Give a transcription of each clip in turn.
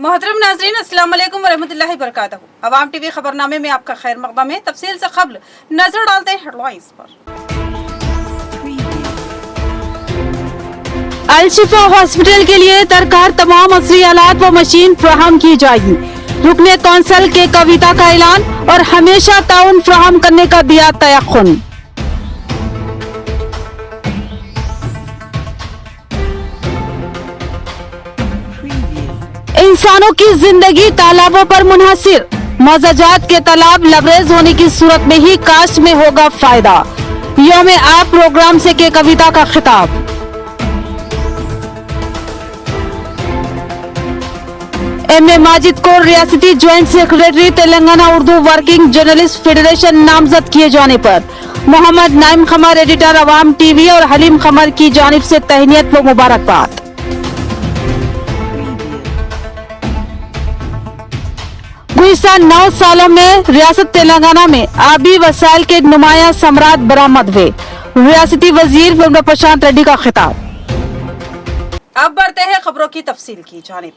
मोहतरम नाजरीन, अस्सलाम वालेकुम वरहमतुल्लाहि वबरकातुहू। अवाम टीवी खबरनामे में आपका खैर मकदम है। तफसील से खबर नजर डालते हैं हेडलाइंस पर। अल-शिफा हॉस्पिटल के लिए दरकार तमाम असली आलात व मशीन फराहम की जाएगी। रुकने कौंसिल के कविता का ऐलान और हमेशा ताउन फराहम करने का दिया तयक्कुन। इंसानों की जिंदगी तालाबों पर मुनहसिर, मौजाजात के तालाब लबरेज होने की सूरत में ही काश्त में होगा फायदा। यौम आप प्रोग्राम से के कविता का खिताब। एम.ए. माजिद को रियासती joint secretary Telangana Urdu working journalist federation नामजद किए जाने पर मोहम्मद नाइम खमर एडिटर अवाम टीवी और हलीम खमर की जानिब से तहनीयत व मुबारकबाद। गुज़िश्ता 9 सालों में रियासत तेलंगाना में आबी वसाइल के नुमाया समरात बरामद हुए। रियासती वजीर विमला प्रशांत रेड्डी का खिताब। अब बढ़ते हैं खबरों की तफसील की जानिब।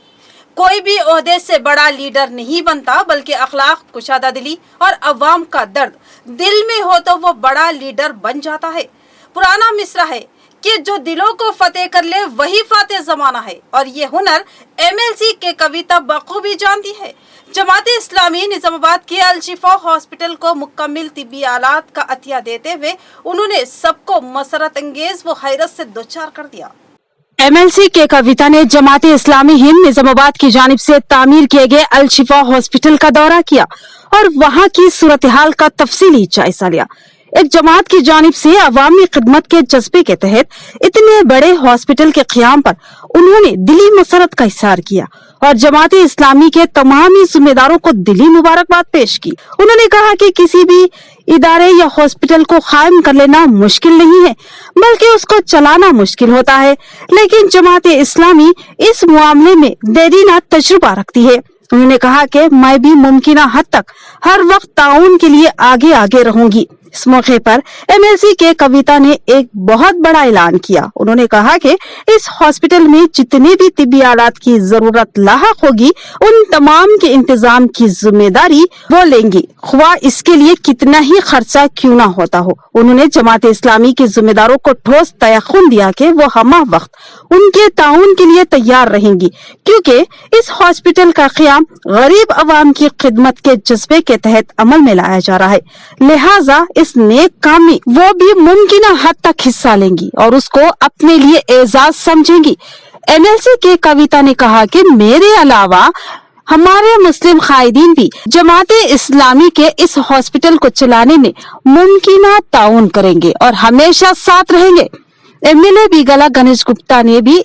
कोई भी ओहदे से बड़ा लीडर नहीं बनता, बल्कि अखलाक, कुशादा दिली और अवाम का दर्द दिल में हो तो वो बड़ा लीडर बन जाता है। पुराना मिसरा है कि जो दिलों को फतेह कर ले वही फातेह जमाना है, और ये हुनर MLC के कविता बखूबी जानती है। जमाते इस्लामी निजामाबाद के अल-शिफा हॉस्पिटल को मुकम्मल तिब्बी आलात का अतिया देते हुए उन्होंने सबको मसरत अंगेज व हैरत से दोचार कर दिया। MLC के कविता ने जमाते इस्लामी हिंद निजामाबाद की जानिब से तामीर किए गए अल-शिफा हॉस्पिटल का दौरा किया और वहां की सूरत हाल का तफसीली जायजा लिया। एक जमात की जानिब से अवामी खिदमत के जज्बे के तहत इतने बड़े हॉस्पिटल के क़याम पर उन्होंने दिली मसरत का इज़हार किया और जमाते इस्लामी के तमाम जिम्मेदारों को दिली मुबारकबाद पेश की। उन्होंने कहा कि किसी भी इदारे या हॉस्पिटल को कायम कर लेना मुश्किल नहीं है, बल्कि उसको चलाना मुश्किल होता है, लेकिन जमाते इस्लामी इस मामले में देरीना तजुर्बा रखती है। उन्होंने कहा कि मैं भी मुमकिन हद तक हर वक्त ताउन के लिए आगे आगे रहूंगी। इस मौके पर MLC के कविता ने एक बहुत बड़ा ऐलान किया। उन्होंने कहा कि इस हॉस्पिटल में जितने भी तिब्बी आलात की जरूरत लाहक होगी, उन तमाम के इंतजाम की जिम्मेदारी वो लेंगी, ख्वा इसके लिए कितना ही खर्चा क्यों ना होता हो। उन्होंने जमाते इस्लामी के जिम्मेदारों को ठोस तयक्कुन दिया कि वो हमा वक्त उनके ताउन के लिए तैयार रहेंगी, क्योंकि इस हॉस्पिटल का क़याम गरीब अवाम की खिदमत के जज्बे के तहत अमल में लाया जा रहा है। लिहाजा इस नेक काम में वो भी मुमकिन हद तक हिस्सा लेंगी और उसको अपने लिए एजाज समझेंगी। MLC के कविता ने कहा कि मेरे अलावा हमारे मुस्लिम कायदीन भी जमाते इस्लामी के इस हॉस्पिटल को चलाने में मुमकिन ताउन करेंगे और हमेशा साथ रहेंगे। MLA बीगला गणेश गुप्ता ने भी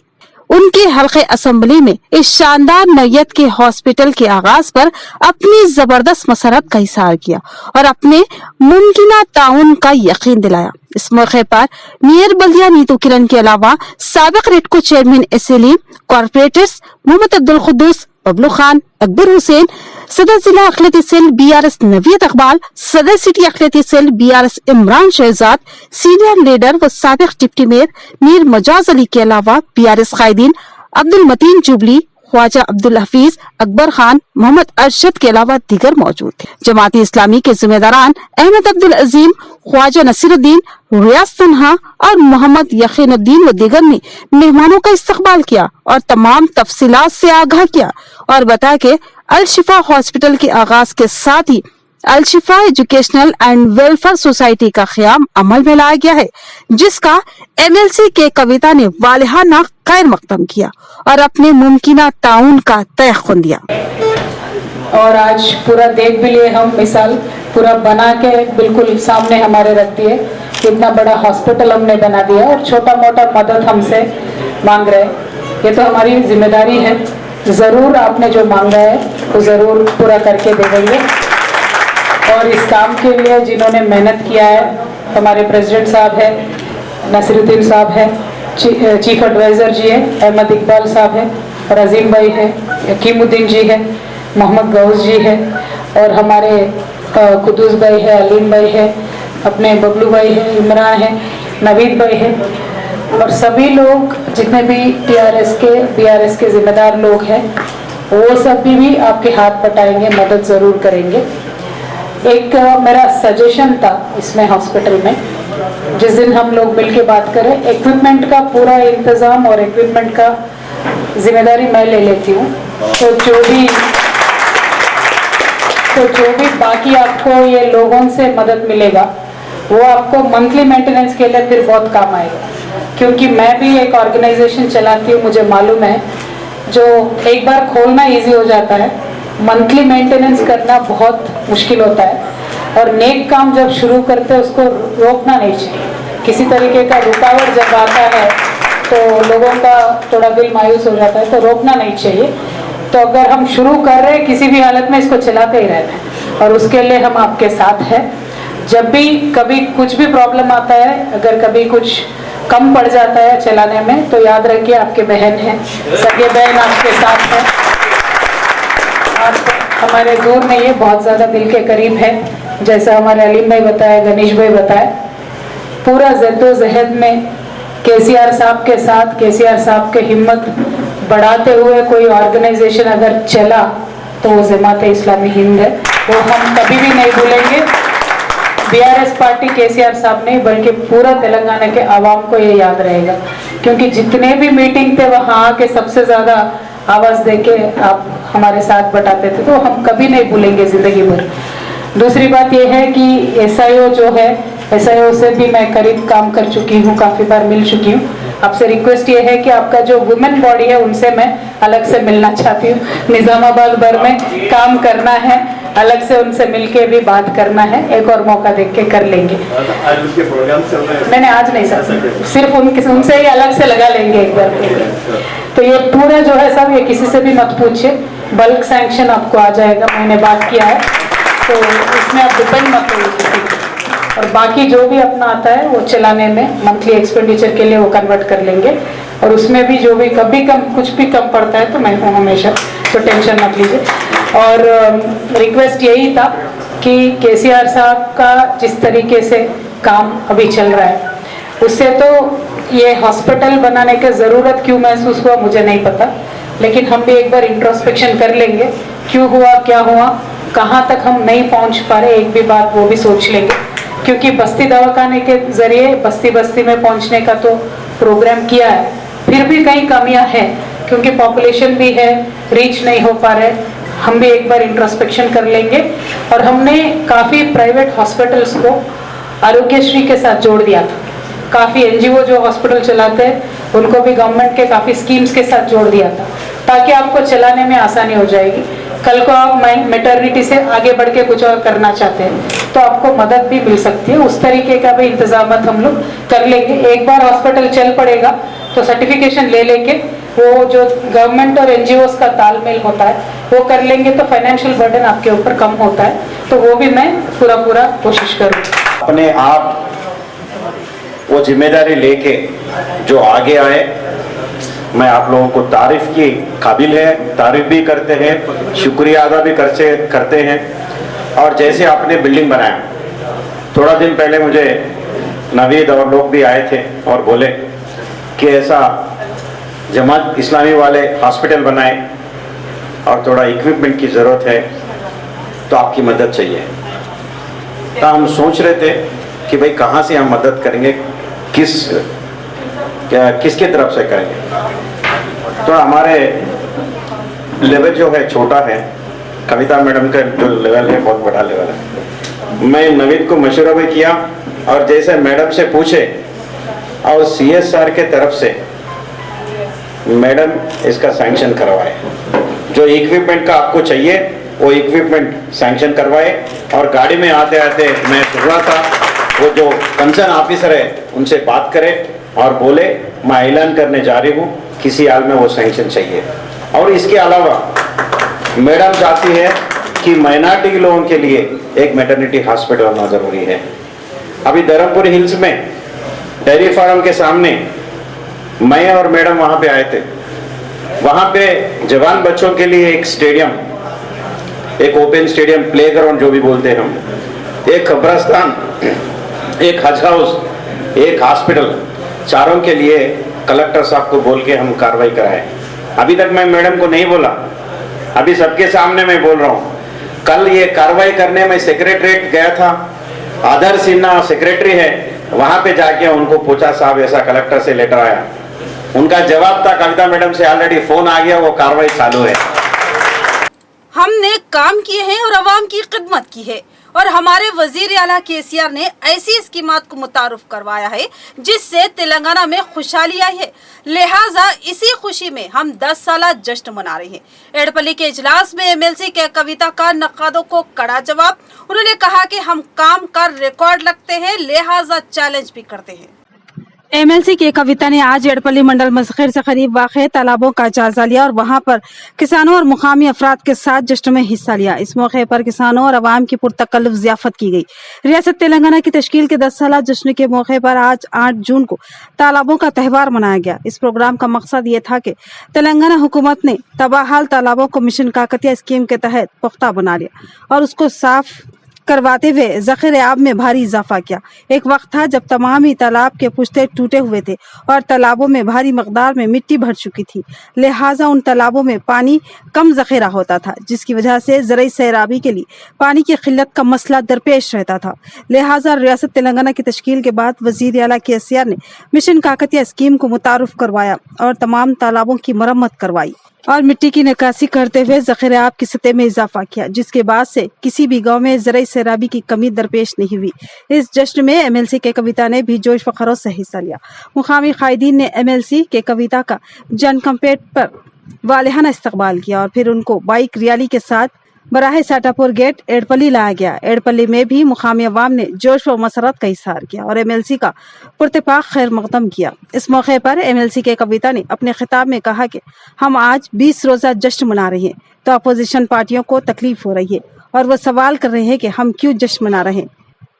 उनके हल्के असेंबली में इस शानदार नौयत के हॉस्पिटल के आगाज पर अपनी जबरदस्त मसरत का इज़हार किया और अपने मुमकिन ताउन का यकीन दिलाया। इस मौके पर मेयर बल्दिया नीतू किरण के अलावा साबिक REDCO chairman SLE corporators Mohammed Abdul Khuddus, Bablu Khan, Akbar Hussain, सदर जिला अखिलती सेल BRS नवीयत इकबाल, सदर सिटी अखिलती cell BRS Imran Shahzad, senior leader व साबिक डिप्टी मेयर मीर मजाज अली के अलावा BRS कायदीन अब्दुल मतीन जुबली, ख्वाजा अब्दुल हफीज, अकबर खान, मोहम्मद अरशद के अलावा दीगर मौजूद थे। जमाती इस्लामी के जिम्मेदारान अहमद अब्दुल अजीम, ख्वाजा नसीरुद्दीन, रियाज तन्हा और मोहम्मद यकीनुद्दीन व दीगर ने मेहमानों का इस्तकबाल किया और तमाम तफसीलात से आगाह किया और बताया कि अल-शिफा हॉस्पिटल के आगाज के साथ ही अल-शिफा एजुकेशनल एंड वेलफेयर सोसाइटी का क़याम अमल में लाया गया है, जिसका MLC के कविता ने वालिहाना खैर मकदम किया और अपने मुमकिन ताउन का तयक्कुन दिया। और आज पूरा देख भी लिए हम, मिसाल पूरा बना के बिल्कुल सामने हमारे रखती है। इतना बड़ा हॉस्पिटल हमने बना दिया और छोटा मोटा मदद हमसे मांग रहे, ये तो हमारी जिम्मेदारी है। ज़रूर आपने जो मांगा है वो ज़रूर पूरा करके दे देंगे। और इस काम के लिए जिन्होंने मेहनत किया है, हमारे प्रेसिडेंट साहब है, नसीरुद्दीन साहब है, चीफ एडवाइज़र जी है, अहमद इकबाल साहब है, और अजीम भाई है, यकीमुद्दीन जी है, मोहम्मद गौस जी है, और हमारे कुद्दूस भाई है, अलीम भाई है, अपने बबलू भाई है, इमरान है, नवीद भाई है, और सभी लोग जितने भी BRS के जिम्मेदार लोग हैं, वो सब भी आपके हाथ बटाएंगे, मदद ज़रूर करेंगे। एक मेरा सजेशन था इसमें हॉस्पिटल में, जिस दिन हम लोग मिल के बात करें, इक्विपमेंट का पूरा इंतज़ाम और इक्विपमेंट का जिम्मेदारी मैं ले लेती हूँ। तो जो भी बाकी आपको ये लोगों से मदद मिलेगा वो आपको मंथली मेंटेनेंस के लिए फिर बहुत काम आएगा, क्योंकि मैं भी एक ऑर्गेनाइजेशन चलाती हूँ, मुझे मालूम है जो एक बार खोलना इजी हो जाता है, मंथली मेंटेनेंस करना बहुत मुश्किल होता है। और नेक काम जब शुरू करते हैं उसको रोकना नहीं चाहिए। किसी तरीके का रुकावट जब आता है तो लोगों का थोड़ा दिल मायूस हो जाता है, तो रोकना नहीं चाहिए। तो अगर हम शुरू कर रहे हैं किसी भी हालत में इसको चलाते ही रहना है, और उसके लिए हम आपके साथ हैं। जब भी कभी कुछ भी प्रॉब्लम आता है, अगर कभी कुछ कम पड़ जाता है चलाने में, तो याद रखिए आपके बहन है, सगे बहन आपके साथ है। आप हमारे दूर नहीं है, बहुत ज़्यादा दिल के करीब है। जैसा हमारे अलीम भाई बताए, गणेश भाई बताए, पूरा जद्दोजहद में केसीआर साहब के साथ, केसीआर साहब के हिम्मत बढ़ाते हुए कोई ऑर्गेनाइजेशन अगर चला तो वो जमात इस्लामी हिंद है, वो हम कभी भी नहीं भूलेंगे। बीआरएस पार्टी केसीआर साहब नहीं बल्कि पूरा तेलंगाना के आवाम को ये याद रहेगा, क्योंकि जितने भी मीटिंग थे वहाँ आके सबसे ज़्यादा आवाज़ देके आप हमारे साथ बटाते थे, तो हम कभी नहीं भूलेंगे ज़िंदगी भर। दूसरी बात यह है कि एसआईओ जो है, एसआईओ से भी मैं करीब काम कर चुकी हूँ, काफ़ी बार मिल चुकी हूँ। आपसे रिक्वेस्ट ये है कि आपका जो वुमेन बॉडी है उनसे मैं अलग से मिलना चाहती हूँ। निज़ामाबाद भर में काम करना है, अलग से उनसे मिलके भी बात करना है, एक और मौका देख के कर लेंगे। आज उसके प्रोग्राम चल रहे हैं? मैंने आज नहीं सर, सिर्फ उनसे ही अलग से लगा लेंगे एक बार। तो ये पूरा जो है सब, ये किसी से भी मत पूछिए, बल्क सैंक्शन आपको आ जाएगा, मैंने बात किया है, तो इसमें आप डिपेंड मत होइए किसी पे। और बाकी जो भी अपना आता है वो चलाने में मंथली एक्सपेंडिचर के लिए वो कन्वर्ट कर लेंगे, और उसमें भी जो भी कभी कम कुछ भी कम पड़ता है तो मैं हूँ हमेशा, तो टेंशन मत लीजिए। और रिक्वेस्ट यही था कि केसीआर साहब का जिस तरीके से काम अभी चल रहा है, उससे तो ये हॉस्पिटल बनाने की ज़रूरत क्यों महसूस हुआ मुझे नहीं पता, लेकिन हम भी एक बार इंट्रोस्पेक्शन कर लेंगे, क्यों हुआ, क्या हुआ, कहाँ तक हम नहीं पहुँच पा रहे, एक भी बात वो भी सोच लेंगे। क्योंकि बस्ती दवाखाने के ज़रिए बस्ती बस्ती में पहुँचने का तो प्रोग्राम किया है, फिर भी कई कमियां हैं, क्योंकि पॉपुलेशन भी है, रीच नहीं हो पा रहे। हम भी एक बार इंट्रोस्पेक्शन कर लेंगे। और हमने काफ़ी प्राइवेट हॉस्पिटल्स को आरोग्यश्री के साथ जोड़ दिया था, काफ़ी एनजीओ जो हॉस्पिटल चलाते हैं उनको भी गवर्नमेंट के काफ़ी स्कीम्स के साथ जोड़ दिया था, ताकि आपको चलाने में आसानी हो जाएगी। कल को आप मैटरनिटी से आगे बढ़ के कुछ और करना चाहते हैं तो आपको मदद भी मिल सकती है, उस तरीके का भी इंतजाम हम लोग कर लेंगे। एक बार हॉस्पिटल चल पड़ेगा तो सर्टिफिकेशन ले लेके वो जो गवर्नमेंट और एनजीओस का तालमेल होता है वो कर लेंगे, तो फाइनेंशियल बर्डन आपके ऊपर कम होता है, तो वो भी मैं पूरा कोशिश करूँगी। अपने आप वो जिम्मेदारी लेके जो आगे आए, मैं आप लोगों को तारीफ की काबिल है, तारीफ भी करते हैं, शुक्रिया अदा भी करते हैं। और जैसे आपने बिल्डिंग बनाया, थोड़ा दिन पहले मुझे नवीद और लोग भी आए थे और बोले कि ऐसा जमात इस्लामी वाले हॉस्पिटल बनाए और थोड़ा इक्विपमेंट की ज़रूरत है, तो आपकी मदद चाहिए। तो हम सोच रहे थे कि भाई कहाँ से हम मदद करेंगे, किसके तरफ से करेंगे। तो हमारे लेवल जो है छोटा है, कविता मैडम का जो लेवल है बहुत बड़ा लेवल है। मैं नवीद को मशवरा भी किया, और जैसे मैडम से पूछे और सीएसआर के तरफ से मैडम इसका सैंक्शन करवाए, जो इक्विपमेंट का आपको चाहिए वो इक्विपमेंट सैंक्शन करवाए। और गाड़ी में आते आते मैं सुन रहा था, वो जो कंसर्न ऑफिसर है उनसे बात करे और बोले मैं ऐलान करने जा रही हूँ, किसी हाल में वो सैंक्शन चाहिए। और इसके अलावा मैडम चाहती है कि माइनॉरिटी लोगों के लिए एक मैटरनिटी हॉस्पिटल होना ज़रूरी है। अभी धर्मपुर हिल्स में डेयरी फार्म के सामने मैं और मैडम वहाँ पे आए थे, वहाँ पे जवान बच्चों के लिए एक स्टेडियम, एक ओपन स्टेडियम, प्ले ग्राउंड जो भी बोलते हैं हम, एक कब्रस्तान, एक हज हाउस, एक हॉस्पिटल, चारों के लिए कलेक्टर साहब को बोल के हम कार्रवाई कराए। अभी तक मैं मैडम को नहीं बोला अभी सबके सामने मैं बोल रहा हूँ, कल ये कार्रवाई करने में सेक्रेटरीट गया था, आदर सिन्हा सेक्रेटरी है, वहां पे जाके उनको पूछा साहब ऐसा कलेक्टर से लेटर आया, उनका जवाब था कविता मैडम से ऑलरेडी फोन आ गया, वो कार्रवाई चालू है। हमने काम किए हैं और आवाम की खिदमत की है और हमारे वजीर आला केसीआर ने ऐसी स्कीमात को मुतारुफ करवाया है जिससे तेलंगाना में खुशहाली आई है। लिहाजा इसी खुशी में हम 10 साला जश्न मना रहे हैं। एडपल्ली के इजलास में एमएलसी के कविता का नकादों को कड़ा जवाब। उन्होंने कहा कि हम काम का रिकॉर्ड रखते हैं, लिहाजा चैलेंज भी करते हैं। एमएलसी के कविता ने आज एडपल्ली मंडल मस्खिर से करीब वाक़े तालाबों का जायजा लिया और वहां पर किसानों और मुकामी अफराद के साथ जश्न में हिस्सा लिया। इस मौके पर किसानों और अवाम की पुरतकल्लुफ़ ज़ियाफ़त की गई। रियासत तेलंगाना की तश्कील के 10 साला जश्न के मौके पर आज 8 जून को तालाबों का त्यौहार मनाया गया। इस प्रोग्राम का मकसद ये था कि तेलंगाना हुकूमत ने तबाहाल तालाबों को मिशन काकतिया स्कीम के तहत पुख्ता बना लिया और उसको साफ करवाते हुए ज़ख़ीरे आब में भारी इजाफा किया। एक वक्त था जब तमाम ही तालाब के पुश्ते टूटे हुए थे और तालाबों में भारी मकदार में मिट्टी भर चुकी थी, लिहाजा उन तालाबों में पानी कम ज़ख़ीरा होता था, जिसकी वजह से ज़रई सैराबी के लिए पानी की किल्लत का मसला दरपेश रहता था। लिहाजा रियासत तेलंगाना की तश्कील के बाद वज़ीर आला केसीआर ने मिशन काकतिया स्कीम को मुतारुफ करवाया और तमाम तालाबों की मरम्मत करवाई और मिट्टी की निकासी करते हुए ज़ख़ीरे आब की सतह में इजाफा किया, जिसके बाद से किसी भी गांव में ज़रई सैराबी की कमी दरपेश नहीं हुई। इस जश्न में एमएलसी के कविता ने भी जोश व खरोश से हिस्सा लिया। मुकामी कायदीन ने एमएलसी के कविता का जन कंपेट पर वालिहाना इस्तकबाल किया और फिर उनको बाइक रैली के साथ बराह साटापुर गेट एडपल्ली लाया गया। एडपल्ली में भी मुकामी अवाम ने जोश व मसरत का इजहार किया और एमएलसी का पुरतपाक खैर मकदम किया। इस मौके पर एमएलसी के कविता ने अपने खिताब में कहा कि हम आज 20 रोज़ा जश्न मना रहे हैं तो अपोजिशन पार्टियों को तकलीफ हो रही है और वो सवाल कर रहे हैं कि हम क्यों जश्न मना रहे हैं।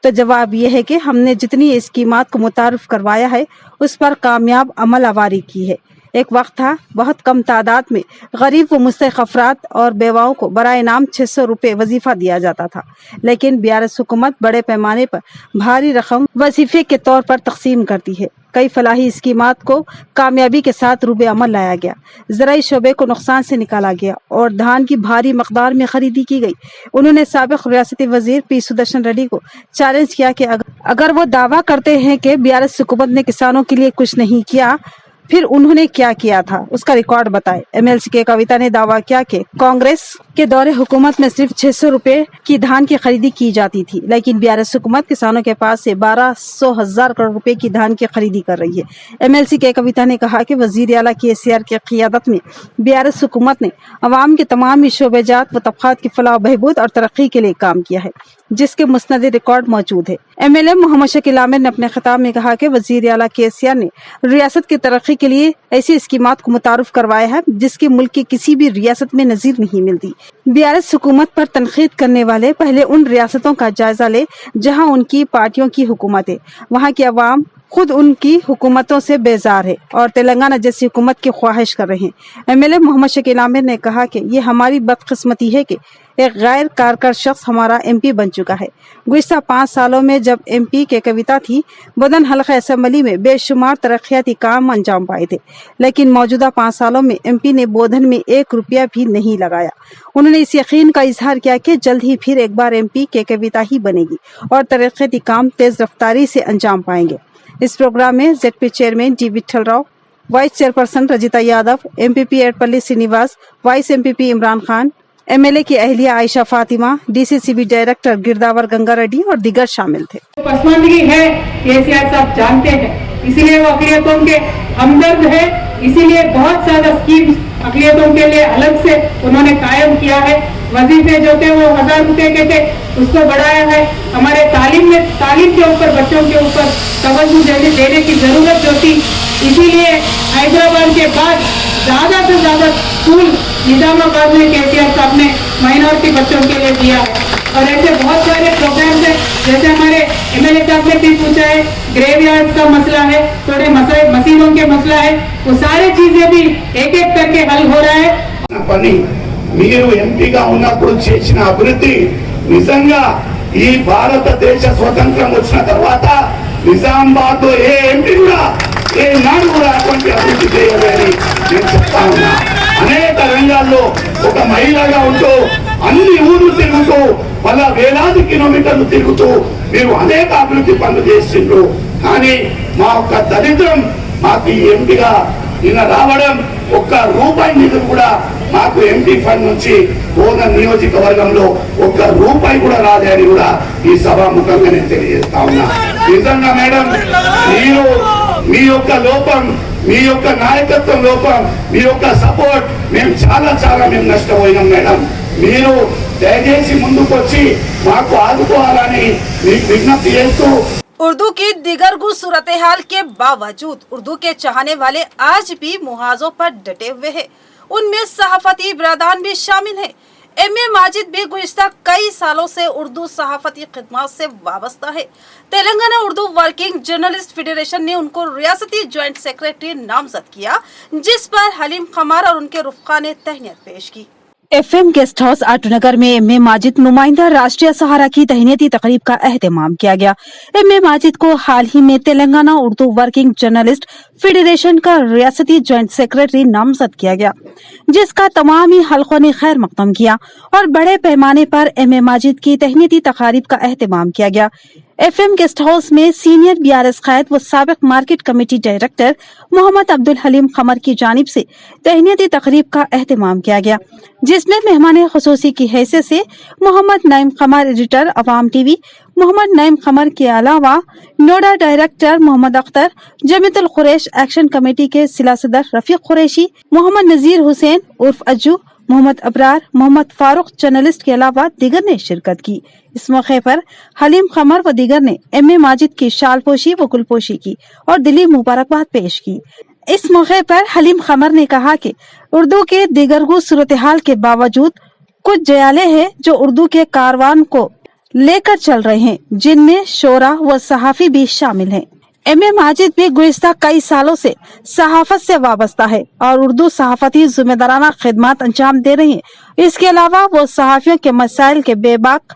तो जवाब ये है कि हमने जितनी स्कीमात को मुतारुफ करवाया है उस पर कामयाब अमल आवारी की है। एक वक्त था बहुत कम तादाद में गरीब व मुस्तहिक़ अफराद और बेवाओं को बराए नाम 600 रुपये वजीफ़ा दिया जाता था, लेकिन बीआरएस हुकूमत बड़े पैमाने पर भारी रकम वजीफे के तौर पर तकसीम करती है। कई फलाही स्कीमात को कामयाबी के साथ रूबे अमल लाया गया, ज़राई शोबे को नुकसान से निकाला गया और धान की भारी मकदार में खरीदी की गई। उन्होंने साबिक़ रियासती वजीर पी सुदर्शन रेड्डी को चैलेंज किया कि अगर वो दावा करते हैं कि बीआरएस हुकूमत ने किसानों के लिए कुछ नहीं किया, फिर उन्होंने क्या किया था उसका रिकॉर्ड बताए। एमएलसी के कविता ने दावा किया कि कांग्रेस के दौरे हुकूमत में सिर्फ 600 रुपए की धान की खरीदी की जाती थी, लेकिन बीआरएस हुकूमत किसानों के पास से 1200,000 करोड़ रुपए की धान की खरीदी कर रही है। एमएलसी के कविता ने कहा कि वजीर आला केसीआर की क़ियादत में बीआरएस हुकूमत ने अवाम के तमाम शोबेजात व तबक़ात की फलाह बहबूद और तरक्की के लिए काम किया है, जिसके मुस्नद रिकॉर्ड मौजूद है। एमएलए मोहम्मद शकील आमिर ने अपने खिताब में कहा कि वजीर आला केसीआर ने रियासत की तरक्की के लिए ऐसी स्कीमात को मुतारुफ करवाया है जिसकी मुल्क की किसी भी रियासत में नजीर नहीं मिलती। बीआरएस हुकूमत पर तनकीद करने वाले पहले उन रियासतों का जायजा ले जहां उनकी पार्टियों की हुकूमत है, वहां की अवाम खुद उनकी हुकूमतों से बेजार है और तेलंगाना जैसी हुकूमत की ख्वाहिश कर रहे हैं। एमएलए मोहम्मद शकील आमिर ने कहा कि ये हमारी बदकिस्मती है कि एक गैर कारगर शख्स हमारा एमपी बन चुका है। गुज़िश्ता 5 सालों में जब एमपी के कविता थी, बोधन हल्का असम्बली में बेशुमार तरक्याती काम अंजाम पाए थे, लेकिन मौजूदा 5 सालों में एमपी ने बोधन में 1 रुपया भी नहीं लगाया। उन्होंने इस यकीन का इजहार किया कि जल्द ही फिर एक बार एमपी के कविता ही बनेगी और तरक्याती काम तेज रफ्तारी से अंजाम पाएंगे। इस प्रोग्राम में ZP chairman D Vithal Rao, vice chairperson Rajitha Yadav, MPP Edapalli Srinivas, vice MPP Imran Khan, MLA की अहलिया आयशा फातिमा, डीसीसीबी डायरेक्टर गिरदावर गंगा रेड्डी और दीगर शामिल थे। पसमानदगी है, केसीआर साहब जानते हैं, इसीलिए वो अक़लियतों के हमदर्द है, इसीलिए बहुत ज्यादा स्कीम अक़लियतों के लिए अलग से उन्होंने कायम किया है। वजीफे जो थे वो 1000 रुपए के थे, उसको बढ़ाया है। हमारे तालीम के ऊपर, बच्चों के ऊपर तवज्जो देने की जरूरत जो थी, इसीलिए हैदराबाद के बाद ज्यादा से ज्यादा स्कूल निजामाबाद में केसीआर साहब ने माइनॉरिटी बच्चों के लिए दिया है। और ऐसे बहुत सारे प्रोग्राम्स हैं, जैसे हमारे एमएलए साहब ने भी पूछा है, ग्रेवयार्ड का मसला है, थोड़े मसीहों के मसला है, वो सारी चीजें भी एक एक करके हल हो रहा है। పని మీరు ఎంపీగా ఉన్నప్పుడు చేసిన అభివృద్ధి నిజంగా ఈ భారతదేశ స్వతంత్రం వచ్చిన తర్వాత నిజామాబాద్ లో ఏ ఎంపీ కూడా ఏ నాడు కూడా అటువంటి అభివృద్ధి చేయలేదని నేను చెప్తా ఉన్నా। అనేక రంగాల్లో ఒక మహిళగా ఉంటూ అన్ని ఊర్లు తిరుగుతూ మళ్ళా వేలాది కిలోమీటర్లు తిరుగుతూ మీరు అనేక అభివృద్ధి పనులు చేసిండ్రు. కానీ మా యొక్క దరిద్రం మాకు ఈ ఎంపీగా నిన్న రావడం ఒక్క రూపాయి నిధులు కూడా మాకు ఎంపీ ఫండ్ నుంచి ఓనర్ నియోజకవర్గంలో ఒక్క రూపాయి కూడా రాదని కూడా ఈ సభాముఖంగా నేను తెలియజేస్తా ఉన్నా. నిజంగా మేడం, మీరు మీ యొక్క లోపం, మీ యొక్క నాయకత్వం లోపం, మీ యొక్క సపోర్ట్ మేము చాలా మేము నష్టపోయినాం మేడం. మీరు దయచేసి ముందుకు వచ్చి మాకు ఆదుకోవాలని మీకు విజ్ఞప్తి చేస్తూ उर्दू की दिगरगु सूरत हाल के बावजूद उर्दू के चाहने वाले आज भी मुहाजों पर डटे हुए हैं। उनमें सहाफती बिरादरान भी शामिल हैं। एम.ए. माजिद भी गुज़िश्ता कई सालों से उर्दू सहाफती खिदमत से वाबस्ता है। Telangana Urdu working journalist federation ने उनको रियासती ज्वाइंट सेक्रेटरी नामजद किया, जिस पर हलीम खमार और उनके रुफ़का ने तहनीत पेश की। FM गेस्ट हाउस आटनगर में एम.ए. माजिद नुमाइंदा राष्ट्रीय सहारा की तहनीती तकरीब का एहतमाम किया गया। एम.ए. माजिद को हाल ही में Telangana Urdu working journalist federation का रियासती ज्वाइंट सेक्रेटरी नामजद किया गया, जिसका तमामी हलकों ने खैर मकदम किया और बड़े पैमाने पर एम.ए. माजिद की तहनीती तकारीब का एहतमाम किया गया। FM गेस्ट हाउस में सीनियर BRS कैद व साबिक market committee director Mohammed Abdul Haleem Qamar की जानिब से तहनीती तकरीब का एहतमाम किया गया, जिसमें मेहमान खुसूसी की हैसियत से मोहम्मद नईम खमर एडिटर अवाम TV, मोहम्मद नईम खमर के अलावा नोडा director Mohammed Akhtar, Jamiatul Quresh action committee के सिला सदर रफीक कुरैशी, मोहम्मद नजीर हुसैन उर्फ अज्जू, मोहम्मद अबरार, मोहम्मद फारूक जर्नलिस्ट के अलावा दीगर ने शिरकत की। इस मौके पर हलीम खमर व दीगर ने एम.ए. माजिद की शाल पोशी व गुलपोशी की और दिली मुबारकबाद पेश की। इस मौके पर हलीम खमर ने कहा कि उर्दू के दिगरगु सूरत हाल के बावजूद कुछ जयाले हैं जो उर्दू के कारवान को लेकर चल रहे हैं, जिनमें शोरा व सहाफी भी शामिल हैं। एम.ए. माजिद भी गुज़िश्ता कई सालों से सहाफत से वाबस्ता है और उर्दू सहाफती जिम्मेदाराना खिदमत अंजाम दे रही है। इसके अलावा वो सहाफियों के मसाइल के बेबाक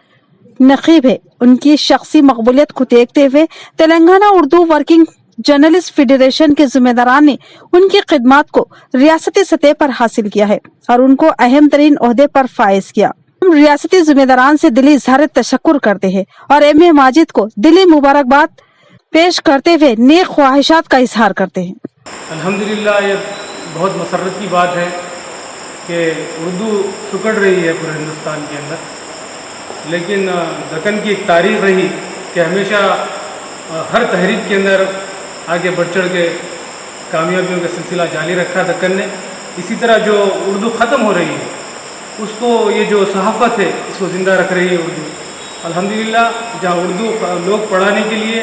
नकीब है। उनकी शख्सी मकबूलियत को देखते हुए Telangana Urdu working journalist federation के जिम्मेदारान ने उनकी खिदमत को रियासती सतह पर हासिल किया है और उनको अहम तरीन ओहदे पर फाइज किया। हम रियासती जिम्मेदारान से दिली इजहार तशक्कुर करते हैं और एम.ए. माजिद को दिली मुबारकबाद पेश करते हुए नेक ख्वाहिशात का इजहार करते हैं। अल्हम्दुलिल्लाह, ये बहुत मसरत की बात है कि उर्दू सुकड़ रही है पूरे हिंदुस्तान के अंदर, लेकिन दक्कन की एक तारीख रही कि हमेशा हर तहरीक के अंदर आगे बढ़ चढ़ के कामयाबियों का सिलसिला जारी रखा दक्कन ने। इसी तरह जो उर्दू ख़त्म हो रही है उसको ये जो सहाफ़त है इसको ज़िंदा रख रही है उर्दू। अल्हम्दुलिल्लाह, जहाँ उर्दू लोग पढ़ाने के लिए,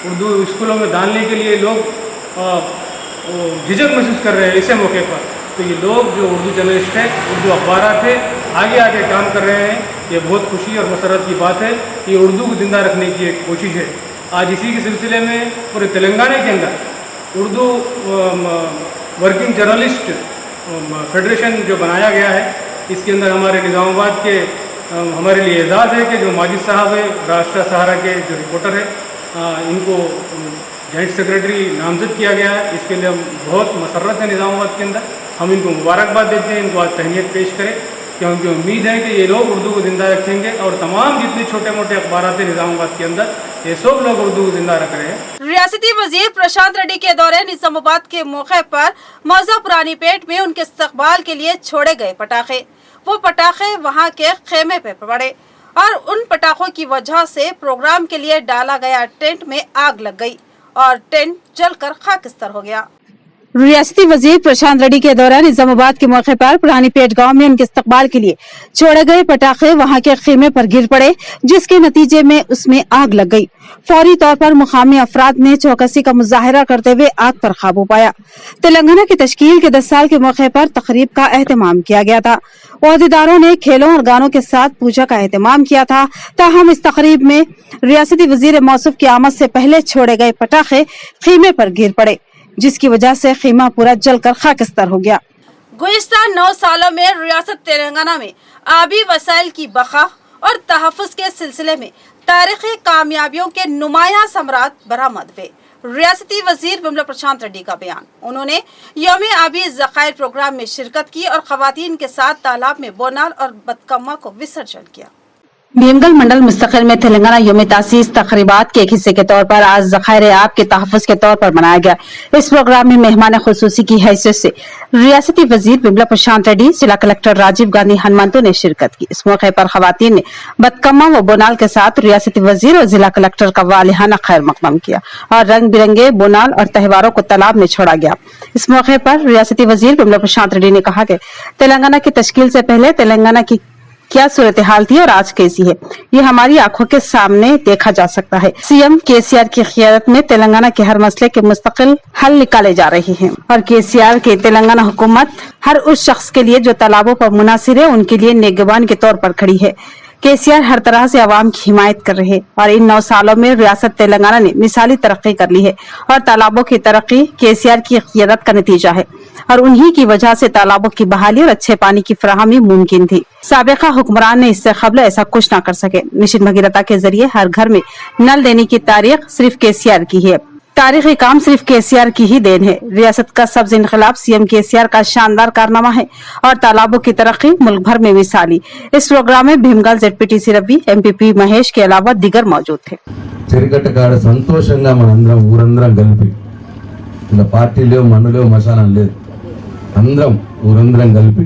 उर्दू स्कूलों में डालने के लिए लोग झिझक महसूस कर रहे हैं इसे मौके पर, तो ये लोग जो उर्दू जर्नलिस्ट हैं, उर्दू अखबारात थे, आगे आगे काम कर रहे हैं। ये बहुत खुशी और मसरत की बात है कि उर्दू को ज़िंदा रखने की एक कोशिश है। आज इसी के सिलसिले में पूरे तेलंगाना के अंदर उर्दू वर्किंग जर्नलिस्ट फेडरेशन जो बनाया गया है, इसके अंदर हमारे निज़ामाबाद के हमारे लिए एजाज़ है कि जो माजिद साहब है, राष्ट्रीय सहारा के जो रिपोर्टर है, इनको जॉइंट सेक्रेटरी नामजद किया गया है। इसके लिए हम बहुत मसरत है निज़ामाबाद के अंदर। हम इनको मुबारकबाद देते हैं, इनको आज तहनीत पेश करें, क्योंकि उम्मीद है कि ये लोग उर्दू को ज़िंदा रखेंगे और तमाम जितने छोटे मोटे अखबारात हैं निज़ामाबाद के अंदर, ये सब लोग उर्दू को ज़िंदा रख रहे हैं। रियासती वजीर प्रशांत रेड्डी के दौरे निजामाबाद के मौके पर मौजा पुरानी पेट में उनके इस्तकबाल के लिए छोड़े गए पटाखे, वो पटाखे वहां के खेमे पे पड़े और उन पटाखों की वजह से प्रोग्राम के लिए डाला गया टेंट में आग लग गई और टेंट जलकर खाकिस्तर हो गया। रियासती वजीर प्रशांत रेड्डी के दौरान निजामाबाद के मौके पर पुरानी पेट गांव में उनके इस्तकबाल के लिए छोड़े गए पटाखे वहां के खेमे पर गिर पड़े, जिसके नतीजे में उसमें आग लग गई। फौरी तौर पर मुकामी अफराद ने चौकसी का मुजाहिरा करते हुए आग पर काबू पाया। तेलंगाना की तश्कील के 10 साल के मौके पर तकरीब का एहतमाम किया गया था। ओहदेदारों ने खेलों और गानों के साथ पूजा का एहतमाम किया था। ताहम इस तकरीब में रियासती वजीर मौसूफ की आमद से पहले छोड़े गए पटाखे खेमे पर गिर पड़े, जिसकी वजह से खीमा पूरा जलकर खाकिस्तर हो गया। गुज़िश्ता 9 सालों में रियासत तेलंगाना में आबी वसाइल की बका और तहफ़्फ़ुज़ के सिलसिले में तारीखी कामयाबियों के नुमाया सम्राट बरामद हुए। रियासती वजीर विमला प्रशांत रेड्डी का बयान। उन्होंने यौम आबी ज़खायर प्रोग्राम में शिरकत की और खवातीन के साथ तालाब में बोनाल और बदकम्मा को विसर्जन किया। भीमगल मंडल मुस्तकिल में तेलंगाना यौम तासीस तकरीबात के एक हिस्से के तौर पर आज ज़खायर आब के तहफ़्फ़ुज़ के तौर पर मनाया गया। इस प्रोग्राम में मेहमान खुसूसी की हैसियत से रियासती वजीर विमला प्रशांत रेड्डी, जिला कलेक्टर राजीव गांधी हनुमंतु ने शिरकत की। इस मौके पर खवातीन ने बदकम्मा व बोनाल के साथ रियासती वजीर और जिला कलेक्टर का वालिहाना खैर मकदम किया और रंग बिरंगे बोनाल और त्योहारों को तालाब में छोड़ा गया। इस मौके पर रियासती वजीर विमला प्रशांत रेड्डी ने कहा कि तेलंगाना की तश्कील से पहले तेलंगाना की क्या सूरत हाल थी और आज कैसी है, ये हमारी आंखों के सामने देखा जा सकता है। सीएम केसीआर की क़ियादत में तेलंगाना के हर मसले के मुस्तकिल हल निकाले जा रहे हैं और केसीआर के तेलंगाना हुकूमत हर उस शख्स के लिए जो तालाबों पर मुनासिर है उनके लिए निगहबान के तौर पर खड़ी है। केसीआर हर तरह से आवाम की हिमायत कर रहे हैं और इन 9 सालों में रियासत तेलंगाना ने मिसाली तरक्की कर ली है और तालाबों की तरक्की केसीआर की क़ियादत का नतीजा है और उन्हीं की वजह से तालाबों की बहाली और अच्छे पानी की फराहमी मुमकिन थी। साबिका हुक्मरान ने इससे कबल ऐसा कुछ न कर सके। मिशन भगीरथा के जरिए हर घर में नल देने की तारीख सिर्फ केसीआर की है। तारीखी काम सिर्फ केसीआर की ही देन है। रियासत का सब्ज इनकलाब सीएम केसीआर का शानदार कारनामा है और तालाबों की तरक्की मुल्क भर में मिसाली। इस प्रोग्राम में भीमगल जेडपीटीसी रवि, एमपीपी महेश के अलावा दीगर मौजूद थे। చెరికట్టకాడ సంతోషంగా మనందరం ఊరందరం కలిపి ఇలా పార్టీ లేవు మన్ను లేవు మసానం లేదు అందరం ఊరందరం కలిపి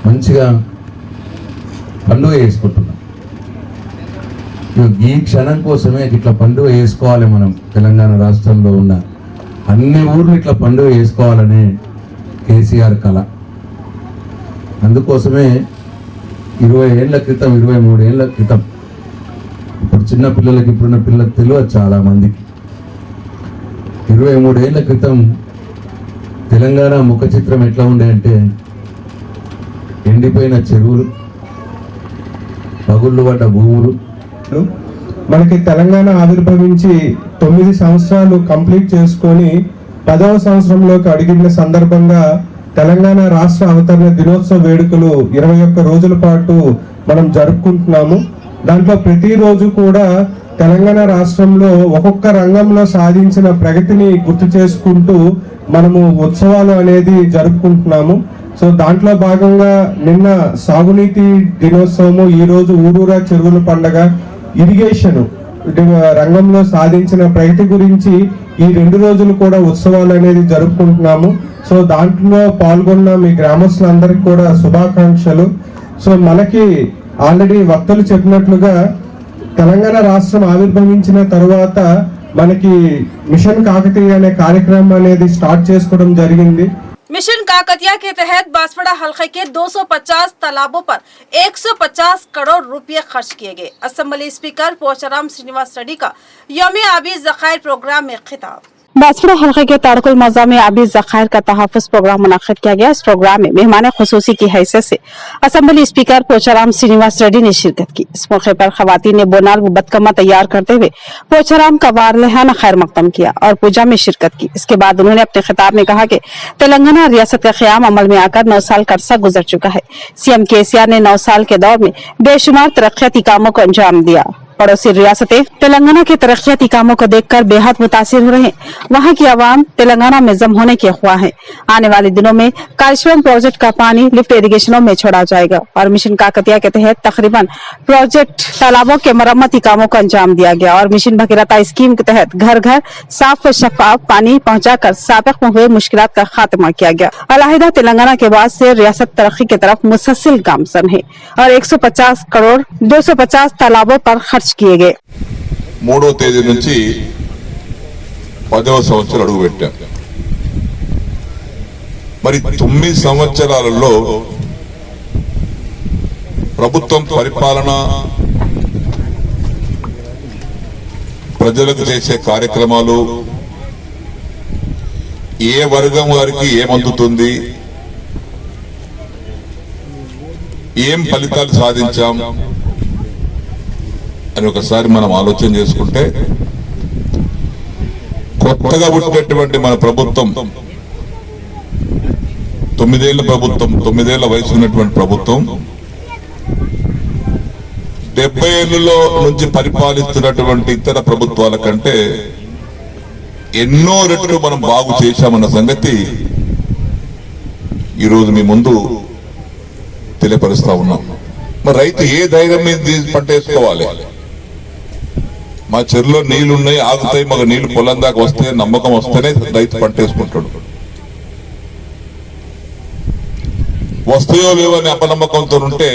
మంచిగా పండుగ చేసుకుంటున్నాం। ఈ క్షణం కోసమే ఇట్లా పండుగ చేసుకోవాలి। మనం తెలంగాణ రాష్ట్రంలో ఉన్న అన్ని ఊర్లు ఇట్లా పండుగ చేసుకోవాలనే కేసీఆర్ కళ। అందుకోసమే 20 ఏళ్ల క్రితం 23 ఏళ్ల క్రితం ఇప్పుడు చిన్న పిల్లలకి ఇప్పుడున్న పిల్లలకు తెలియదు చాలా మందికి 23 ఏళ్ల క్రితం తెలంగాణ ముఖ చిత్రం ఎట్లా ఉండే అంటే ఎండిపోయిన చెరువులు, పగుళ్ళు పడ్డ భూములు। మనకి తెలంగాణ ఆవిర్భవించి 9 సంవత్సరాలు కంప్లీట్ చేసుకొని 10వ సంవత్సరంలోకి అడిగిన సందర్భంగా తెలంగాణ రాష్ట్ర అవతరణ దినోత్సవ వేడుకలు 21 రోజుల పాటు మనం జరుపుకుంటున్నాము। దాంట్లో ప్రతిరోజు కూడా తెలంగాణ రాష్ట్రంలో ఒక్కొక్క రంగంలో సాధించిన ప్రగతిని గుర్తు చేసుకుంటూ మనము ఉత్సవాలు అనేది జరుపుకుంటున్నాము। సో దాంట్లో భాగంగా నిన్న సాగునీటి దినోత్సవము, ఈ రోజు ఊరూరా చెరువుల పండుగ, ఇరిగేషన్ రంగంలో సాధించిన ప్రగతి గురించి ఈ 2 రోజులు కూడా ఉత్సవాలు అనేది జరుపుకుంటున్నాము। సో దాంట్లో పాల్గొన్న మీ గ్రామస్తులందరికీ కూడా శుభాకాంక్షలు। సో మనకి ఆల్రెడీ వక్తలు చెప్పినట్లుగా తెలంగాణ రాష్ట్రం ఆవిర్భవించిన తర్వాత మనకి మిషన్ కాకతీయ అనే కార్యక్రమం అనేది స్టార్ట్ చేసుకోవడం జరిగింది। मिशन काकतिया के तहत बांसवाड़ा हल्के के 250 तालाबों पर 150 करोड़ रुपए खर्च किए गए। असेंबली स्पीकर पोचाराम श्रीनिवास रेड्डी का यौम आबी ज़खायर प्रोग्राम में खिताब। बांसवाड़ा हल्के के तारकुल मौजा में आबी ज़खायर का तहफ़्फ़ुज़ प्रोग्राम मुनक़्क़िद किया गया। इस प्रोग्राम में मेहमान खुसूसी की हैसियत से असेंबली स्पीकर पोचाराम श्रीनिवास रेड्डी ने शिरकत की। इस मौके पर खवातीन ने बोनाल व बदकम्मा तैयार करते हुए पोचाराम का वालिहाना खैर मकदम किया और पूजा में शिरकत की। इसके बाद उन्होंने अपने खिताब में कहा कि तेलंगाना रियासत का क़याम अमल में आकर 9 साल का अरसा गुजर चुका है। सीएम केसीआर ने 9 साल के दौर में बेशुमार तरक्याती कामों को अंजाम दिया। पड़ोसी रियासतें तेलंगाना के तरक्याती कामों को देखकर बेहद मुतासिर हो रहे हैं। वहां की आवाम तेलंगाना में जम होने की अफवाह है। आने वाले दिनों में कालेश्वरम प्रोजेक्ट का पानी लिफ्ट इरिगेशनों में छोड़ा जाएगा और मिशन काकतिया के तहत तकरीबन प्रोजेक्ट तालाबों के मरम्मती कामों को अंजाम दिया गया और मिशन भगीरथा स्कीम के तहत घर घर साफ व शफाफ पानी पहुंचाकर साबिक में हुए मुश्किलात का खात्मा किया गया। अलहदा तेलंगाना के बाद से रियासत तरक्की की तरफ मुसलसिल गामजन है और 150 करोड़ 250 तालाबों पर खर्च किए गए। 3వ తేదీ నుంచి 10వ సంవత్సరం అడుగు పెట్టాం। మరి 9 సంవత్సరాలలో ప్రభుత్వం పరిపాలన, ప్రజలకు చేసే కార్యక్రమాలు, ఏ వర్గం వారికి ఏమందుతుంది, ఏం ఫలితాలు సాధించాం అని ఒకసారి మనం ఆలోచన చేసుకుంటే కొత్తగా పుట్టినటువంటి మన ప్రభుత్వం 9 ఏళ్ల ప్రభుత్వం, 9 ఏళ్ల వయసు ఉన్నటువంటి ప్రభుత్వం 70 ఏళ్లలో నుంచి పరిపాలిస్తున్నటువంటి ఇతర ప్రభుత్వాల కంటే ఎన్నో రెట్లు మనం బాగు చేశామన్న సంగతి ఈరోజు మీ ముందు తెలియపరుస్తా ఉన్నాం. మరి రైతు ఏ ధైర్యం మీద పంట వేసుకోవాలి? మా చెరువులో నీళ్లున్నాయి, ఆగుతాయి, మాకు నీళ్లు పొలం దాకా వస్తే నమ్మకం వస్తేనే రైతు పంట వేసుకుంటాడు. వస్తాయో లేవో అని అపనమ్మకంతో ఉంటే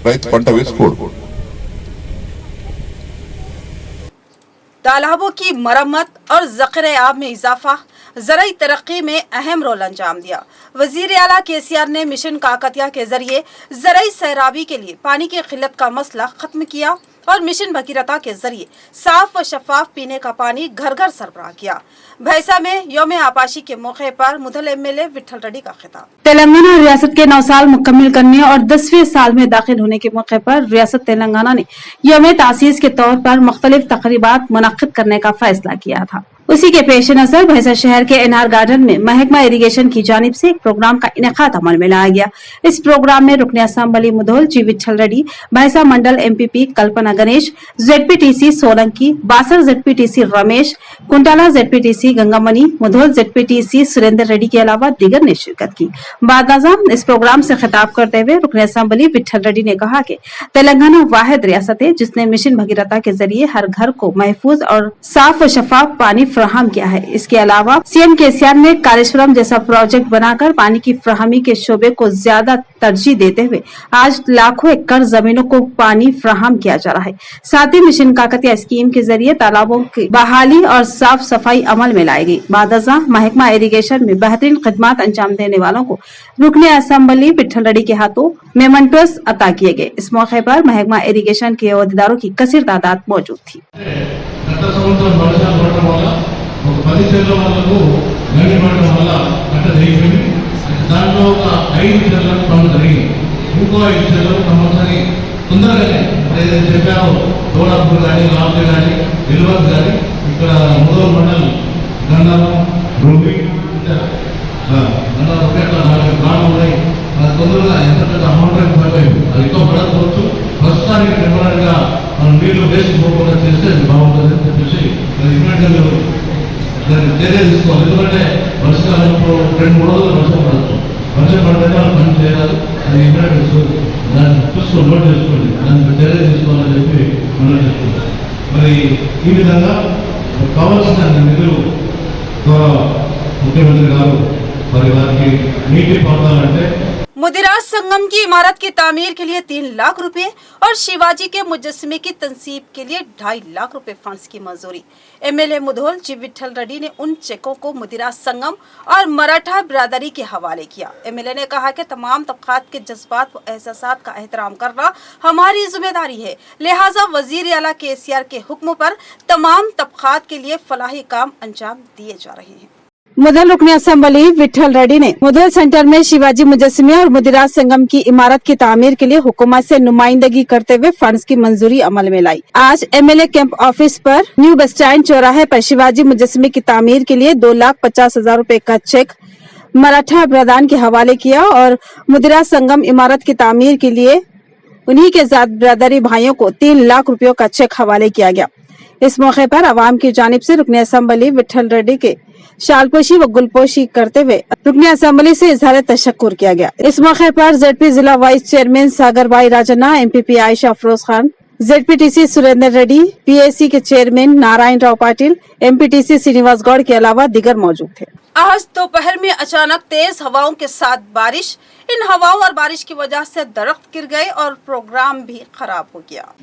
రైతు పంట వేసుకోడు. तालाबों की मरम्मत और ज़ख़ीरे आब में इजाफा ज़राई तरक्की में अहम रोल अंजाम दिया। वज़ीर आला केसीआर ने मिशन काकतिया के जरिए ज़राई सैराबी के लिए पानी की किल्लत का मसला खत्म किया और मिशन भगीरथा के जरिए साफ व शफाफ पीने का पानी घर घर सरबराह किया। भैंसा में यौम आपाशी के मौके पर मुधल एमएलए विठल रेड्डी का खिताब। तेलंगाना रियासत के 9 साल मुकम्मिल करने और 10वें साल में दाखिल होने के मौके पर रियासत तेलंगाना ने यौम तासीस के तौर पर मुख्तलिफ तकरीबात मुनक्किद करने का फैसला किया था। उसी के पेश नजर भैंसा शहर के एनआर गार्डन में महकमा इरिगेशन की जानिब से एक प्रोग्राम का इनेकाद अमल में लाया गया। इस प्रोग्राम में रुकन assembly Mudhol G Vithal Reddy, Bhainsa mandal MPP Kalpana Ganesh, ZPTC Solanki, Basar ZPTC Ramesh, Kuntala ZPTC Gangamani, Mudhol ZPTC Surendra Reddy के अलावा दीगर ने शिरकत की। बाद अज़ाम इस प्रोग्राम से खिताब करते हुए रुकन असम्बली विठल रेड्डी ने कहा कि तेलंगाना वाहिद रियासत है जिसने मिशन भगीरथा के जरिए हर घर को महफूज और साफ व शफाफ पानी फराहम किया है। इसके अलावा सीएम केसीआर ने कालेश्वरम जैसा प्रोजेक्ट बनाकर पानी की फराहमी के शोबे को ज्यादा तरजीह देते हुए आज लाखों एकड़ जमीनों को पानी फराहम किया जा रहा है। साथ ही मिशन काकतिया स्कीम के जरिए तालाबों की बहाली और साफ सफाई अमल में लाएगी। बादजा महकमा इरिगेशन में बेहतरीन खिदमत अंजाम देने वालों को रुकने असम्बली विठल रेड्डी के हाथों मेमेंटोस अता किए गए। इस मौके पर महकमा इरिगेशन के अहदेदारों की कसीर तादाद मौजूद थी। గత సంవత్సరం వర్షాలు పడటం వల్ల ఒక 10 చెర్ల వరకు గండి పడటం వల్ల కట్ట జరిగిపోయింది. దాంట్లో ఒక 5 చెర్లకు పనులు జరిగింది. ఇంకో 5 చెర్లకు కంపల్సరీ తొందరగానే ఏదైతే చెప్పారో దోడాపూర్ కానీ లాభే కానీ విలువకు కానీ ఇక్కడ మూడో మండల్ గండాలం రూపి గండాల రూపి అట్లా 4 ప్లాన్లు ఉన్నాయి. తొందరగా ఎంత పెద్ద అమౌంట్ అయిపోయింది. అది ఎక్కువ పడకపోవచ్చు. ప్రస్తుతానికి టెంపరీగా మనం నీళ్లు వేస్ట్ పోకుండా చేస్తే బాగుంటుంది అని చెప్పేసి ఇమ్మీడియట్గా దాన్ని చర్య తీసుకోవాలి. ఎందుకంటే వర్షాకాలంలో 2-3 రోజులు వర్షం పడచ్చు. వర్షం పడితే వాళ్ళు పని చేయాలి. అది ఇమ్మీడియట్ దాన్ని చూసుకొని నోట్ చేసుకోండి, దానికి చర్య తీసుకోవాలని చెప్పి మనం చెప్తున్నాం. మరి ఈ విధంగా కావాల్సిన నిధులు ముఖ్యమంత్రి గారు మరి వారికి నీటి పాటాలంటే मुदिराज संगम की इमारत की तामीर के लिए 3 लाख रुपए और शिवाजी के मुजस्समे की तंसीब के लिए 2.5 लाख रुपए फंड्स की मंजूरी। एमएलए मुधोल जी विठल रेड्डी ने उन चेकों को मुदिराज संगम और मराठा बिरादरी के हवाले किया। एमएलए ने कहा कि तमाम तबकात के जज्बात व एहसासात का एहतराम करना हमारी जिम्मेदारी है, लिहाजा वजीर आला केसीआर के हुक्म पर तमाम तबकात के लिए फलाही काम अंजाम दिए जा रहे हैं। मुधल रुकन असम्बली विठल रेड्डी ने मुधल सेंटर में शिवाजी मुजस्समे और मुदिराज संगम की इमारत की तामीर के लिए हुकूमत से नुमाइंदगी करते हुए फंड्स की मंजूरी अमल में लाई। आज एमएलए कैंप ऑफिस पर न्यू बस स्टैंड चौराहे पर शिवाजी मुजस्समे की तामीर के लिए 2,50,000 रुपए का चेक मराठा बिरादरान के हवाले किया और मुदिराज संगम इमारत की तामीर के लिए उन्हीं के जात बिरादरी भाइयों को 3 लाख रुपयों का चेक हवाले किया गया। इस मौके पर आवाम की जानिब से रुकन असम्बली विठल रेड्डी के शालपोशी व गुलपोशी करते हुए रुकन असम्बली से इजहार तशक्कुर किया गया। इस मौके पर जेडपी जिला वाइस चेयरमैन सागर भाई Rajanna, MPP Ayesha Afroz Khan, ZPTC Surendra Reddy, PAC के चेयरमैन नारायण राव पाटिल, एमपीटीसी श्रीनिवास गौड़ के अलावा दीगर मौजूद थे। आज दोपहर में अचानक तेज हवाओं के साथ बारिश। इन हवाओं और बारिश की वजह से दरख्त गिर गए और प्रोग्राम भी खराब हो गया।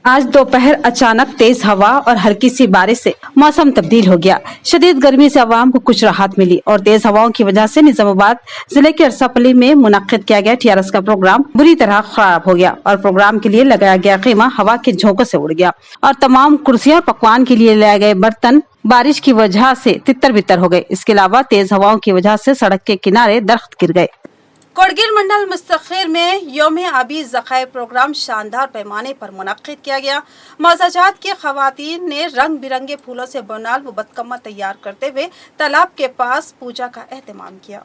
आज दोपहर अचानक तेज हवा और हल्की सी बारिश से मौसम तब्दील हो गया। शदीद गर्मी से आवाम को कुछ राहत मिली और तेज हवाओं की वजह से निजामाबाद जिले के अरसापल्ली में मुनक्किद किया गया टीआरएस का प्रोग्राम बुरी तरह खराब हो गया और प्रोग्राम के लिए लगाया गया कीमा हवा के झोंकों से उड़ गया और तमाम कुर्सियां और पकवान के लिए लाए गए बर्तन बारिश की वजह से तितर बितर हो गए। इसके अलावा तेज हवाओं की वजह से सड़क के किनारे दरख्त गिर गए। कोड़गिर मंडल मुस्तखिर में यौम आबी ज़खायर प्रोग्राम शानदार पैमाने पर मुनक्किद किया गया। मज़ाजात की ख़वातीन ने रंग बिरंगे फूलों से बनाल व बदकम्मा तैयार करते हुए तालाब के पास पूजा का एहतमाम किया।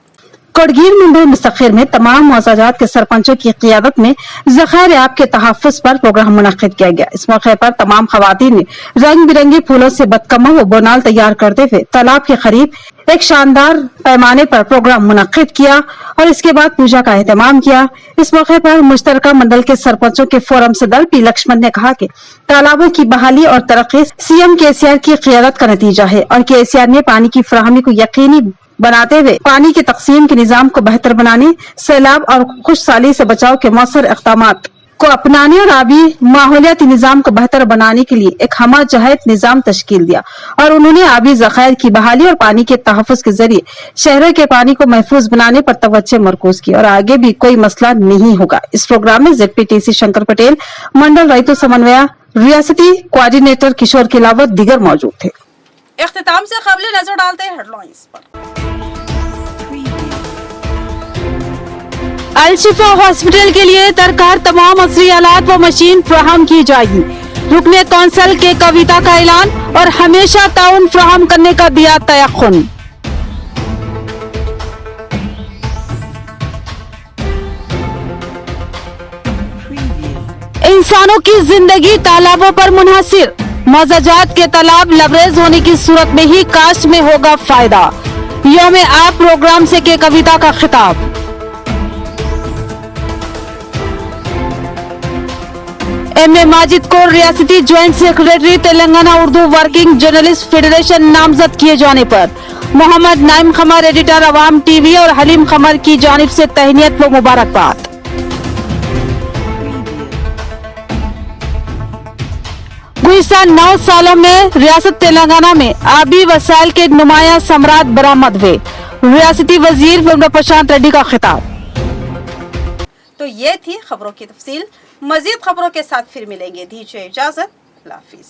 कोटगीर मंडल मुस्तखिर में तमाम मौजाजात के सरपंचों की क़ियादत में ज़ख़ायर आब के तहफ़्फ़ुज़ पर प्रोग्राम मुनक़्क़िद किया गया। इस मौके पर तमाम ख़वातीन ने रंग बिरंगे फूलों से बदकमा व बोनाल तैयार करते हुए तालाब के करीब एक शानदार पैमाने पर प्रोग्राम मुनक़्क़िद किया और इसके बाद पूजा का एहतमाम किया। इस मौके पर मुश्तरका मंडल के सरपंचों के फोरम सदर पी लक्ष्मण ने कहा कि तालाबों की बहाली और तरक्की सीएम केसीआर की क़ियादत का नतीजा है और केसीआर ने पानी की फराहमी को यकीनी बनाते हुए पानी की तकसीम के निजाम को बेहतर बनाने, सैलाब और खुशहाली से बचाव के मौसर इक़दामात को अपनाने और आबी माहौलियाती निजाम को बेहतर बनाने के लिए एक हमा जहत निजाम तश्कील दिया और उन्होंने आबी ज़ख़ायर की बहाली और पानी के तहफ़्फ़ुज़ के जरिए शहरों के पानी को महफूज बनाने पर तवज्जो मरकूज की और आगे भी कोई मसला नहीं होगा। इस प्रोग्राम में ZPTC शंकर पटेल, मंडल रैतो समन्वय, रियासती कोऑर्डिनेटर किशोर के अलावा दीगर मौजूद थे। इख्तिताम से क़ब्ल नजर डालते हैं हेडलाइंस पर। अल-शिफा हॉस्पिटल के लिए दरकार तमाम असली आलात व मशीन फराहम की जाएगी। रुकने कौंसल के कविता का ऐलान और हमेशा ताउन फराहम करने का दिया तयक़ुन। इंसानों की जिंदगी तालाबों पर मुनहसिर, मौजाजात के तालाब लबरेज होने की सूरत में ही काश्त में होगा फायदा। यौम आब प्रोग्राम से के कविता का खिताब। एम.ए. माजिद को रियासती joint secretary Telangana Urdu working journalist federation नामजद किए जाने पर मोहम्मद नाइम खमर एडिटर अवाम टीवी और हलीम खमर की जानिब से तहनीत व मुबारकबाद। गुज़िश्ता 9 सालों में रियासत तेलंगाना में आबी वसाइल के नुमाया सम्राट बरामद हुए, रियासती वजीर वेम्बा प्रशांत रेड्डी का खिताब। तो ये थी खबरों की तफसील। मजीद खबरों के साथ फिर मिलेंगे। दीजिए इजाजत। अल्लाह हाफिज।